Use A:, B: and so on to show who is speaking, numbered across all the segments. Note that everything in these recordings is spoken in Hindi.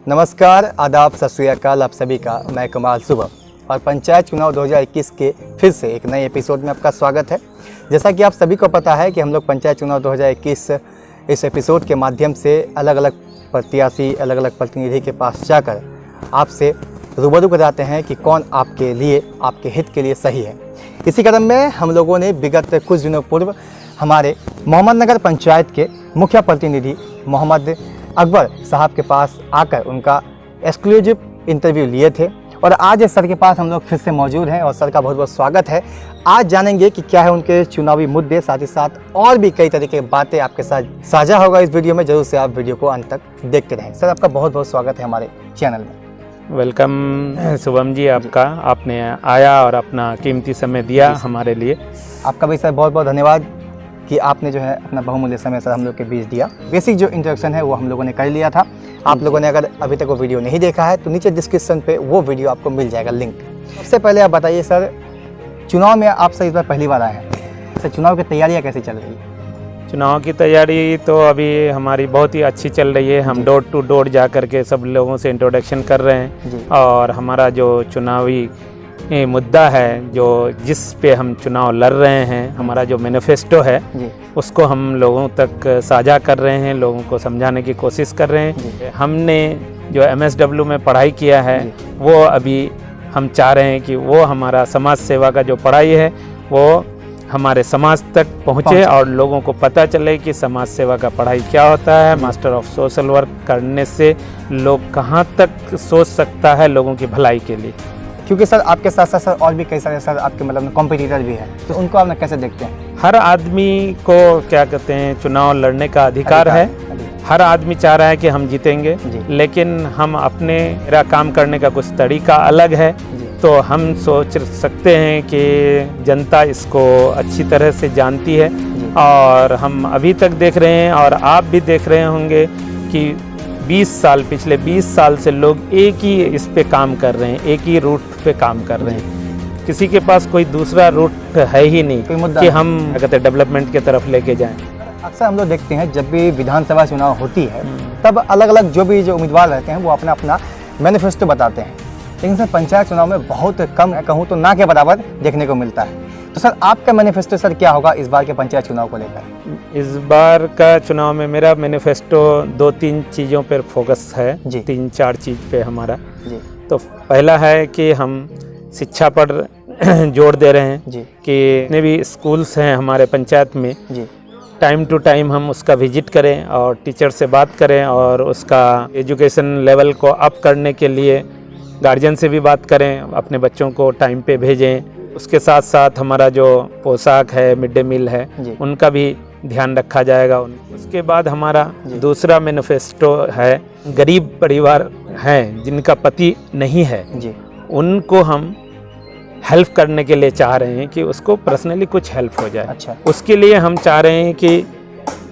A: नमस्कार, आदाब, सत श्री अकाल आप सभी का। मैं कमाल सुबह और पंचायत चुनाव 2021 के फिर से एक नए एपिसोड में आपका स्वागत है। जैसा कि आप सभी को पता है कि हम लोग पंचायत चुनाव 2021 इस एपिसोड के माध्यम से अलग अलग प्रत्याशी, अलग अलग प्रतिनिधि के पास जाकर आपसे रूबरू कराते हैं कि कौन आपके लिए, आपके हित के लिए सही है। इसी क्रम में हम लोगों ने विगत कुछ दिनों पूर्व हमारे मोहम्मदनगर पंचायत के मुखिया प्रतिनिधि मोहम्मद अकबर साहब के पास आकर उनका एक्सक्लूसिव इंटरव्यू लिए थे और आज सर के पास हम लोग फिर से मौजूद हैं और सर का बहुत बहुत स्वागत है। आज जानेंगे कि क्या है उनके चुनावी मुद्दे, साथ ही साथ और भी कई तरह की बातें आपके साथ साझा होगा इस वीडियो में। जरूर से आप वीडियो को अंत तक देखते रहें। सर, आपका बहुत बहुत स्वागत है हमारे चैनल में।
B: वेलकम शुभम जी, आपका आपने आया और अपना कीमती समय दिया हमारे लिए।
A: आपका भी सर बहुत बहुत धन्यवाद कि आपने जो है अपना बहुमूल्य समय सर हम लोग के बीच दिया। बेसिक जो इंट्रोडक्शन है वो हम लोगों ने कर लिया था। आप लोगों ने अगर अभी तक वो वीडियो नहीं देखा है तो नीचे डिस्क्रिप्शन पे वो वीडियो आपको मिल जाएगा, लिंक। सबसे पहले आप बताइए सर, चुनाव में आप सर इस बार पहली बार आए हैं, सर चुनाव की तैयारियाँ कैसी चल रही है?
B: चुनाव की तैयारी तो अभी हमारी बहुत ही अच्छी चल रही है। हम डोर टू डोर जा कर के सब लोगों से इंट्रोडक्शन कर रहे हैं और हमारा जो चुनावी मुद्दा है, जो जिस पे हम चुनाव लड़ रहे हैं, हमारा जो मैनिफेस्टो है उसको हम लोगों तक साझा कर रहे हैं, लोगों को समझाने की कोशिश कर रहे हैं। हमने जो MSW में पढ़ाई किया है वो अभी हम चाह रहे हैं कि वो हमारा समाज सेवा का जो पढ़ाई है वो हमारे समाज तक पहुँचे और लोगों को पता चले कि समाज सेवा का पढ़ाई क्या होता है। मास्टर ऑफ सोशल वर्क करने से लोग कहाँ तक सोच सकता है लोगों की भलाई के लिए।
A: क्योंकि सर आपके साथ साथ सर और भी कई सारे सर आपके मतलब कॉम्पिटिटर भी हैं, तो उनको आप कैसे देखते हैं?
B: हर आदमी को क्या कहते हैं, चुनाव लड़ने का अधिकार है। हर आदमी चाह रहा है कि हम जीतेंगे, लेकिन हम अपने मेरा काम करने का कुछ तरीका अलग है। तो हम सोच सकते हैं कि जनता इसको अच्छी तरह से जानती है और हम अभी तक देख रहे हैं और आप भी देख रहे होंगे कि पिछले 20 साल से लोग एक ही इस पे काम कर रहे हैं, एक ही रूट पे काम कर रहे हैं। किसी के पास कोई दूसरा रूट है ही नहीं कि हम कहते डेवलपमेंट की तरफ लेके जाएं।
A: अक्सर हम लोग देखते हैं जब भी विधानसभा चुनाव होती है तब अलग अलग जो उम्मीदवार रहते हैं वो अपना अपना मैनिफेस्टो बताते हैं, लेकिन सर पंचायत चुनाव में बहुत कम, कहूँ तो ना के बराबर देखने को मिलता है। तो सर आपका मैनिफेस्टो सर क्या होगा इस बार के पंचायत चुनाव को लेकर?
B: इस बार का चुनाव में मेरा मैनिफेस्टो 2-3 चीज़ों पर फोकस है, 3-4 चीज़ पे हमारा। तो पहला है कि हम शिक्षा पर जोर दे रहे हैं कि जितने भी स्कूल्स हैं हमारे पंचायत में टाइम टू टाइम हम उसका विजिट करें और टीचर से बात करें और उसका एजुकेशन लेवल को अप करने के लिए गार्जियन से भी बात करें, अपने बच्चों को टाइम पे भेजें। उसके साथ साथ हमारा जो पोशाक है, मिड डे मील है, उनका भी ध्यान रखा जाएगा। उसके बाद हमारा दूसरा मैनिफेस्टो है, गरीब परिवार हैं जिनका पति नहीं है, उनको हम हेल्प करने के लिए चाह रहे हैं कि उसको पर्सनली कुछ हेल्प हो जाए। उसके लिए हम चाह रहे हैं कि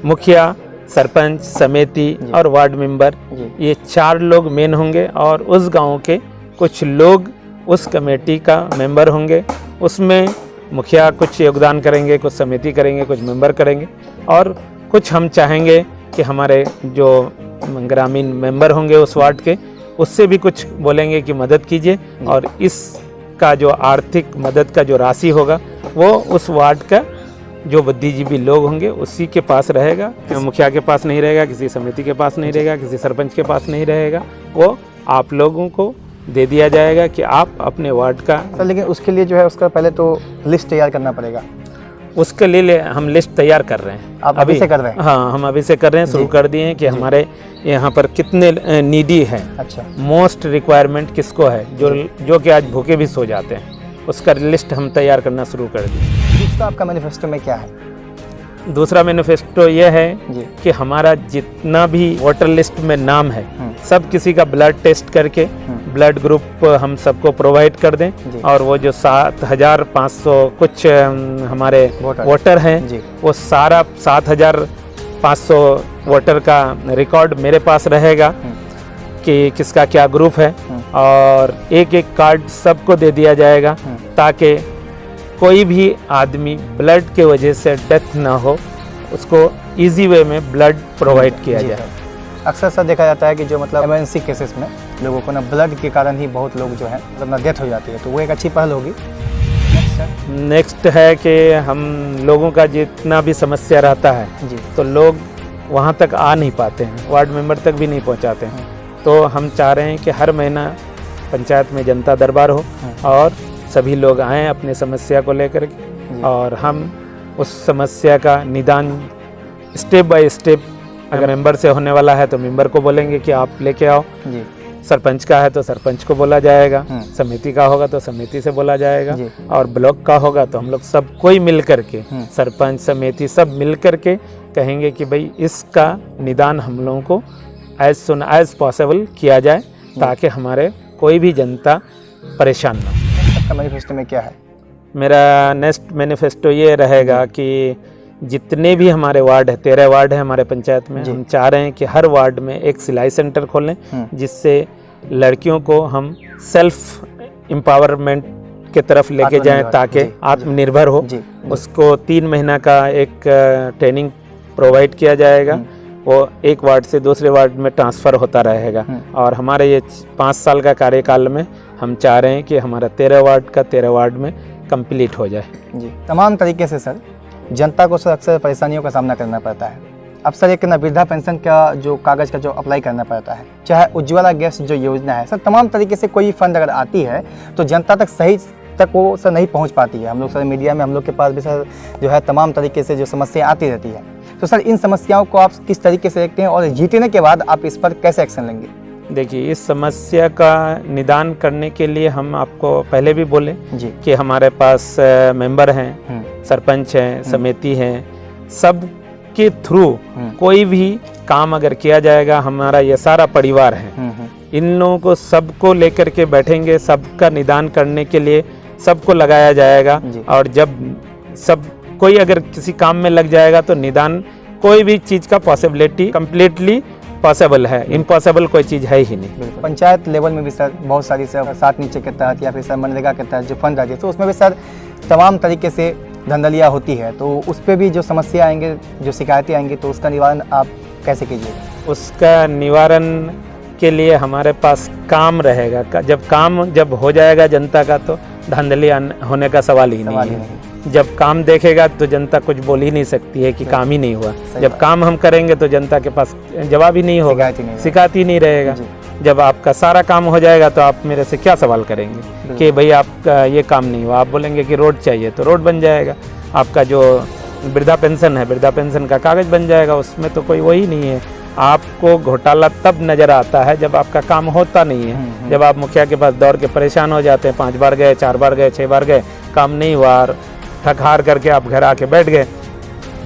B: मुखिया, सरपंच, समिति और वार्ड मेंबर, ये 4 लोग मेन होंगे और उस गांव के कुछ लोग उस कमेटी का मेंबर होंगे। उसमें मुखिया कुछ योगदान करेंगे, कुछ समिति करेंगे, कुछ मेंबर करेंगे और कुछ हम चाहेंगे कि हमारे जो ग्रामीण मेंबर होंगे उस वार्ड के, उससे भी कुछ बोलेंगे कि मदद कीजिए और इसका जो आर्थिक मदद का जो राशि होगा वो उस वार्ड का जो बुद्धिजीवी लोग होंगे उसी के पास रहेगा। मुखिया के पास नहीं रहेगा, किसी समिति के पास नहीं रहेगा, किसी सरपंच के पास नहीं रहेगा, वो आप लोगों को दे दिया जाएगा कि आप अपने वार्ड का।
A: सर लेकिन उसके लिए जो है उसका पहले तो लिस्ट तैयार करना पड़ेगा।
B: उसके लिए हम लिस्ट तैयार कर रहे हैं।
A: आप अभी से कर रहे हैं?
B: हाँ, हम अभी से कर रहे हैं, शुरू कर दिए हैं कि हमारे यहाँ पर कितने नीडी हैं।
A: अच्छा,
B: मोस्ट रिक्वायरमेंट किसको है, जो कि आज भूखे भी सो जाते हैं, उसका लिस्ट हम तैयार करना शुरू कर दिए।
A: दूसरा आपका मैनिफेस्टो में क्या है?
B: दूसरा मैनिफेस्टो यह है कि हमारा जितना भी वोटर लिस्ट में नाम है सब किसी का ब्लड टेस्ट करके ब्लड ग्रुप हम सबको प्रोवाइड कर दें और वो जो 7,500 कुछ हमारे वोटर हैं वो सारा 7,500 वोटर का रिकॉर्ड मेरे पास रहेगा कि किसका क्या ग्रुप है और एक एक कार्ड सबको दे दिया जाएगा ताकि कोई भी आदमी ब्लड के वजह से डेथ ना हो, उसको इजी वे में ब्लड प्रोवाइड किया जाए।
A: अक्सर सर देखा जाता है कि जो मतलब इमरजेंसी केसेस में लोगों को ना ब्लड के कारण ही बहुत लोग जो है मतलब ना डेथ हो जाती है, तो वो एक अच्छी पहल होगी।
B: नेक्स्ट है कि हम लोगों का जितना भी समस्या रहता है
A: जी
B: तो लोग वहाँ तक आ नहीं पाते हैं, वार्ड मेंबर तक भी नहीं पहुँचाते हैं। तो हम चाह रहे हैं कि हर महीना पंचायत में जनता दरबार हो और सभी लोग आएँ अपनी समस्या को लेकर के, और हम उस समस्या का निदान स्टेप बाय स्टेप, अगर मेंबर से होने वाला है तो मेंबर को बोलेंगे कि आप लेके आओ,
A: जी
B: सरपंच का है तो सरपंच को बोला जाएगा, समिति का होगा तो समिति से बोला जाएगा, और ब्लॉक का होगा तो हम लोग सब कोई मिल करके, सरपंच समिति सब मिल करके कहेंगे कि भाई इसका निदान हम लोगों को एज सुन एज पॉसिबल किया जाए, ताकि हमारे कोई भी जनता परेशान ना हो।
A: आपका मैनिफेस्टो में क्या है?
B: मेरा नेक्स्ट मैनिफेस्टो ये रहेगा कि जितने भी हमारे वार्ड है, 13 वार्ड है हमारे पंचायत में, हम चाह रहे हैं कि हर वार्ड में एक सिलाई सेंटर खोलें, जिससे लड़कियों को हम सेल्फ एम्पावरमेंट के तरफ लेके जाएं, ताकि आत्मनिर्भर हो। उसको 3 महीना का एक ट्रेनिंग प्रोवाइड किया जाएगा, वो एक वार्ड से दूसरे वार्ड में ट्रांसफ़र होता रहेगा। और हमारे ये 5 साल का कार्यकाल में हम चाह रहे हैं कि हमारा 13 वार्ड का 13 वार्ड में कंप्लीट हो जाए।
A: जी, तमाम तरीके से सर जनता को सर अक्सर परेशानियों का सामना करना पड़ता है। अब सर एक ना वृद्धा पेंशन का जो कागज़ का जो अप्लाई करना पड़ता है, चाहे उज्ज्वला गैस जो योजना है, सर तमाम तरीके से कोई फंड अगर आती है तो जनता तक सही तक वो सर नहीं पहुंच पाती है। हम लोग सर मीडिया में हम लोग के पास भी सर जो है तमाम तरीके से जो समस्या आती रहती है, तो सर इन समस्याओं को आप किस तरीके से देखते हैं और जीतने के बाद आप इस पर कैसे एक्शन लेंगे?
B: देखिए, इस समस्या का निदान करने के लिए हम आपको पहले भी बोले
A: जी
B: कि हमारे पास मेंबर हैं, सरपंच हैं, समिति हैं, सब के थ्रू कोई भी काम अगर किया जाएगा, हमारा ये सारा परिवार है, इन लोगों को सबको लेकर के बैठेंगे, सबका निदान करने के लिए सबको लगाया जाएगा। और जब सब कोई अगर किसी काम में लग जाएगा तो निदान कोई भी चीज़ का पॉसिबिलिटी कम्प्लीटली पॉसिबल है, इम्पॉसिबल कोई चीज़ है ही नहीं।
A: पंचायत लेवल में भी सर बहुत सारी सर 7 नीचे के तहत या फिर सर मनरेगा के तहत जो फंड आती है, तो उसमें भी सर तमाम तरीके से धंधलियाँ होती है, तो उस पर भी जो समस्या आएंगे, जो शिकायतें आएंगी, तो उसका निवारण आप कैसे कीजिएगा?
B: उसका निवारण के लिए हमारे पास काम रहेगा। जब हो जाएगा जनता का, तो धांधली होने का सवाल ही नहीं है। जब काम देखेगा तो जनता कुछ बोल ही नहीं सकती है कि काम ही नहीं हुआ। जब काम हम करेंगे तो जनता के पास जवाब ही नहीं होगा, शिकायत ही नहीं रहेगा। जब आपका सारा काम हो जाएगा तो आप मेरे से क्या सवाल करेंगे कि भाई आपका ये काम नहीं हुआ। आप बोलेंगे कि रोड चाहिए तो रोड बन जाएगा। आपका जो वृद्धा पेंशन है, वृद्धा पेंशन का कागज़ बन जाएगा। उसमें तो कोई वही नहीं है। आपको घोटाला तब नज़र आता है जब आपका काम होता नहीं है। जब आप मुखिया के पास दौड़ के परेशान हो जाते हैं, 5 बार गए, 4 बार गए, 6 बार गए, काम नहीं हुआ और थक हार करके आप घर आके बैठ गए,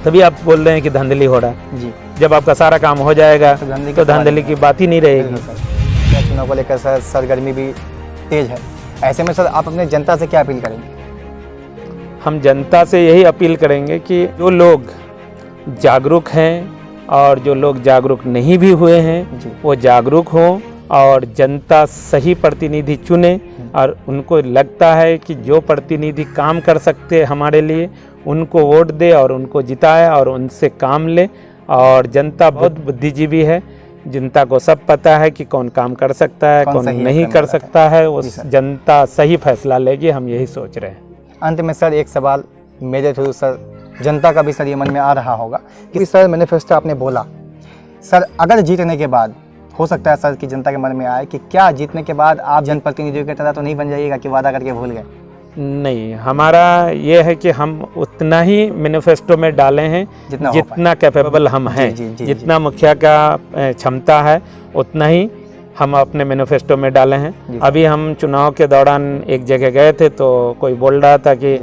B: तभी आप बोल रहे हैं कि धांधली हो रहा है। जी, जब आपका सारा काम हो जाएगा तो धांधली की बात ही नहीं रहेगी।
A: चुनाव को लेकर सर सरगर्मी भी तेज है, ऐसे में सर आप अपने जनता से क्या अपील करेंगे?
B: हम जनता से यही अपील करेंगे कि जो लोग जागरूक हैं और जो लोग जागरूक नहीं भी हुए हैं, वो जागरूक हों और जनता सही प्रतिनिधि चुने। और उनको लगता है कि जो प्रतिनिधि काम कर सकते हैं हमारे लिए, उनको वोट दे और उनको जिताए और उनसे काम ले। और जनता बहुत बुद्धिजीवी है, जनता को सब पता है कि कौन काम कर सकता है, कौन नहीं कर सकता है। उस जनता सही फैसला लेगी, हम यही सोच रहे हैं।
A: अंत में सर एक सवाल मेरे थ्रू सर जनता का भी सर ये मन में आ रहा होगा कि सर मैनिफेस्टो आपने बोला, सर अगर जीतने के बाद हो सकता है सर कि जनता के मन में आए कि क्या जीतने के बाद आप जनप्रतिनिधियों की तरह तो नहीं बन जाइएगा कि वादा करके भूल गए? नहीं,
B: हमारा ये है कि हम उतना ही मैनिफेस्टो में डाले हैं जितना कैपेबल हम हैं। जितना मुखिया का क्षमता है उतना ही हम अपने मैनिफेस्टो में डाले हैं। अभी हम चुनाव के दौरान एक जगह गए थे तो कोई बोल रहा था कि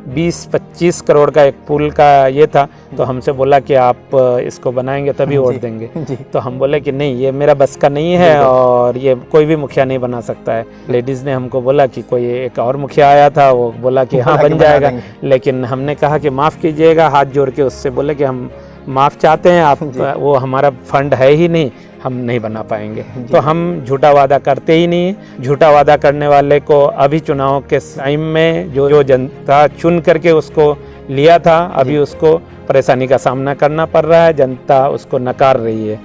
B: 20-25 करोड़ का एक पुल का ये था, तो हमसे बोला कि आप इसको बनाएंगे तभी वोट देंगे। तो हम बोले कि नहीं, ये मेरा बस का नहीं है और ये कोई भी मुखिया नहीं बना सकता है। लेडीज़ ने हमको बोला कि कोई एक और मुखिया आया था, वो बोला कि हाँ बन जाएगा, लेकिन हमने कहा कि माफ़ कीजिएगा, हाथ जोड़ के उससे बोले कि हम माफ़ चाहते हैं, आप वो हमारा फंड है ही नहीं, हम नहीं बना पाएंगे। तो हम झूठा वादा करते ही नहीं। झूठा वादा करने वाले को अभी चुनाव के टाइम में जो जनता चुन करके उसको लिया था, अभी उसको परेशानी का सामना करना पड़ रहा है, जनता उसको नकार रही है।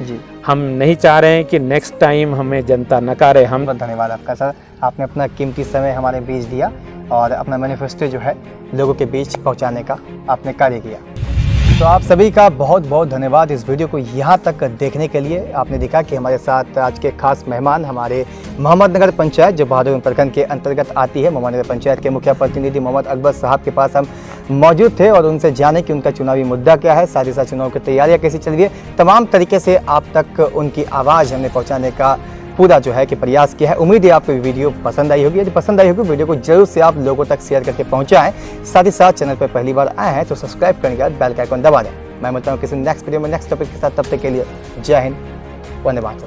B: हम नहीं चाह रहे हैं कि नेक्स्ट टाइम हमें जनता नकारे। हम
A: बहुत धन्यवाद आपका सर, आपने अपना कीमती समय हमारे बीच दिया और अपना मैनिफेस्टो जो है लोगों के बीच पहुंचाने का आपने कार्य किया। तो आप सभी का बहुत बहुत धन्यवाद इस वीडियो को यहाँ तक देखने के लिए। आपने देखा कि हमारे साथ आज के खास मेहमान हमारे मोहम्मदनगर पंचायत जो बहादुर प्रखंड के अंतर्गत आती है, मोहम्मदनगर पंचायत के मुखिया प्रतिनिधि मोहम्मद अकबर साहब के पास हम मौजूद थे और उनसे जाने कि उनका चुनावी मुद्दा क्या है, साथ ही साथ चुनाव की तैयारियाँ कैसी चल रही है। तमाम तरीके से आप तक उनकी आवाज़ हमने पहुँचाने का पूरा जो है कि प्रयास किया है। उम्मीद है आपको वीडियो पसंद आई होगी। यदि पसंद आई होगी वीडियो को जरूर से आप लोगों तक शेयर करके पहुंचाएं। साथ ही साथ चैनल पर पहली बार आए हैं तो सब्सक्राइब करने के बाद बेल का आइकन दबा दें। मैं मिलता हूं किसी नेक्स्ट वीडियो में नेक्स्ट टॉपिक के साथ, तब तक के लिए जय हिंद, वंदे मातरम।